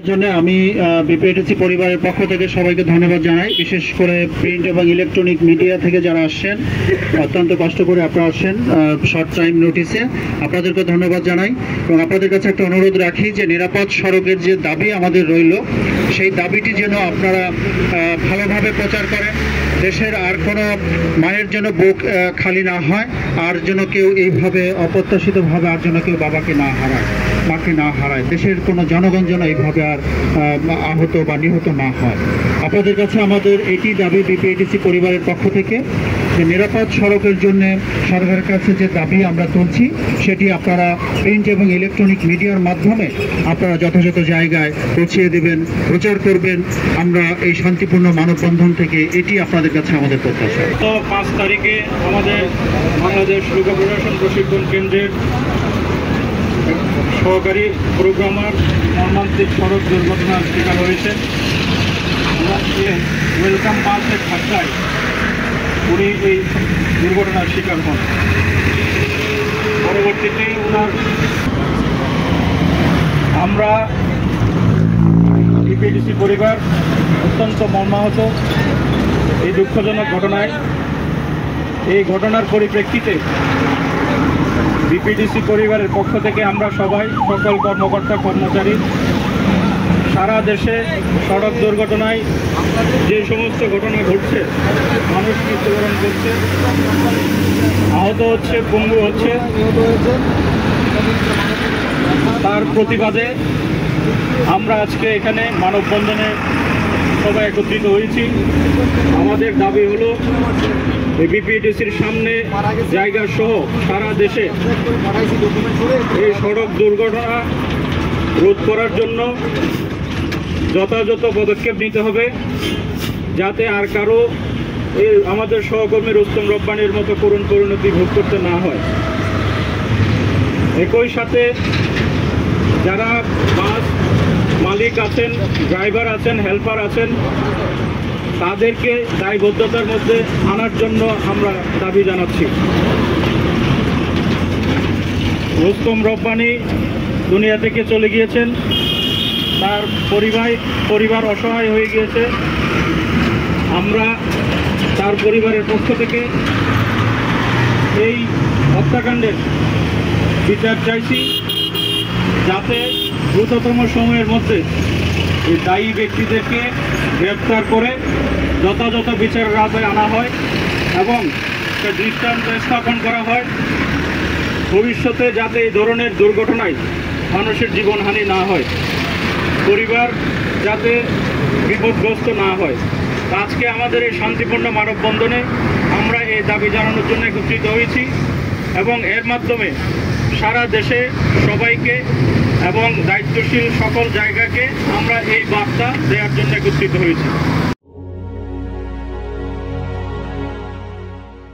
জন্য আমি বিপিএটিসি পরিবারের পক্ষ থেকে সবাইকে ধন্যবাদ জানাই। বিশেষ করে প্রিন্ট এবং ইলেকট্রনিক মিডিয়া থেকে যারা আসছেন, অত্যন্ত কষ্ট করে আপনারা আসছেন শর্ট টাইম নোটিসে, আপনাদেরকে ধন্যবাদ জানাই। এবং আপনাদের কাছে একটা অনুরোধ রাখি যে নিরাপদ সড়কের যে দাবি আমাদের রইল, সেই দাবিটি যেন আপনারা ভালোভাবে প্রচার করেন। দেশের আর কোনো মায়ের যেন বুক খালি না হয়, আর যেন কেউ এইভাবে অপ্রত্যাশিতভাবে আর যেন কেউ বাবাকে না হারায়, মাকে না হারায়। দেশের কোনো জনগণ যেন এইভাবে আর আহত বা নিহত না হয়। আপনাদের কাছে আমাদের এটি দাবি বিপিএটিসি পরিবারের পক্ষ থেকে, যে নিরাপদ সড়কের জন্য সরকারের কাছে যে দাবি আমরা তুলছি, সেটি আপনারা প্রিন্ট এবং ইলেকট্রনিক মিডিয়ার মাধ্যমে আপনারা যথাযথ জায়গায় পৌঁছিয়ে দেবেন, প্রচার করবেন। আমরা এই শান্তিপূর্ণ মানববন্ধন থেকে এটি আপনাদের কাছে আমাদের প্রত্যাশা। তো 5 তারিখে আমাদের বাংলাদেশ লোক প্রশাসন প্রশিক্ষণ কেন্দ্রের সহকারী প্রোগ্রামার মর্মান্তিক সড়ক দুর্ঘটনার শিকার হয়েছে। ওয়েলকাম বাসের ধাক্কায় উনি এই দুর্ঘটনার শিকার হন। পরবর্তীতে আমরা বিপিএটিসি পরিবার অত্যন্ত মর্মাহত এই দুঃখজনক ঘটনায়। এই ঘটনার পরিপ্রেক্ষিতে বিপিএটিসি পরিবারের পক্ষ থেকে আমরা সবাই, সকল কর্মকর্তা কর্মচারী সারা দেশে সড়ক দুর্ঘটনায় যে সমস্ত ঘটনা ঘটছে, মানুষ মৃত্যুবরণ করছে, আহত হচ্ছে, পঙ্গু হচ্ছে, তার প্রতিবাদে আমরা আজকে এখানে মানববন্ধনে সবাই একত্রিত হয়েছি। আমাদের দাবি হলো বিপিএটিসির সামনে জায়গা সহ সারা দেশে এই সড়ক দুর্ঘটনা রোধ করার জন্য যথাযথ পদক্ষেপ নিতে হবে, যাতে আর কারো এই আমাদের সহকর্মী রুস্তম রব্বানীর মতো করুণ পরিণতি ভোগ করতে না হয়। একই সাথে যারা বাস মালিক আছেন, ড্রাইভার আছেন, হেল্পার আছেন, তাদেরকে দায়বদ্ধতার মধ্যে আনার জন্য আমরা দাবি জানাচ্ছি। রুস্তম রব্বানী দুনিয়া থেকে চলে গিয়েছেন, তার পরিবার অসহায় হয়ে গিয়েছে। আমরা তার পরিবারের পক্ষ থেকে এই হত্যাকাণ্ডের বিচার চাইছি, যাতে দ্রুততম সময়ের মধ্যে এই দায়ী ব্যক্তিদেরকে গ্রেপ্তার করে যথাযথ বিচারের আওতায় আনা হয় এবং দৃষ্টান্ত স্থাপন করা হয়। ভবিষ্যতে যাতে এই ধরনের দুর্ঘটনায় মানুষের জীবনহানি না হয়, পরিবার যাতে বিপদগ্রস্ত না হয়। আজকে আমাদের এই শান্তিপূর্ণ মানববন্ধনে আমরা এই দাবি জানানোর জন্য একত্রিত হয়েছি এবং এর মাধ্যমে সারা দেশে সবাইকে এবং দায়িত্বশীল সকল জায়গাকে আমরা এই বার্তা দেওয়ার জন্য একত্রিত হয়েছি।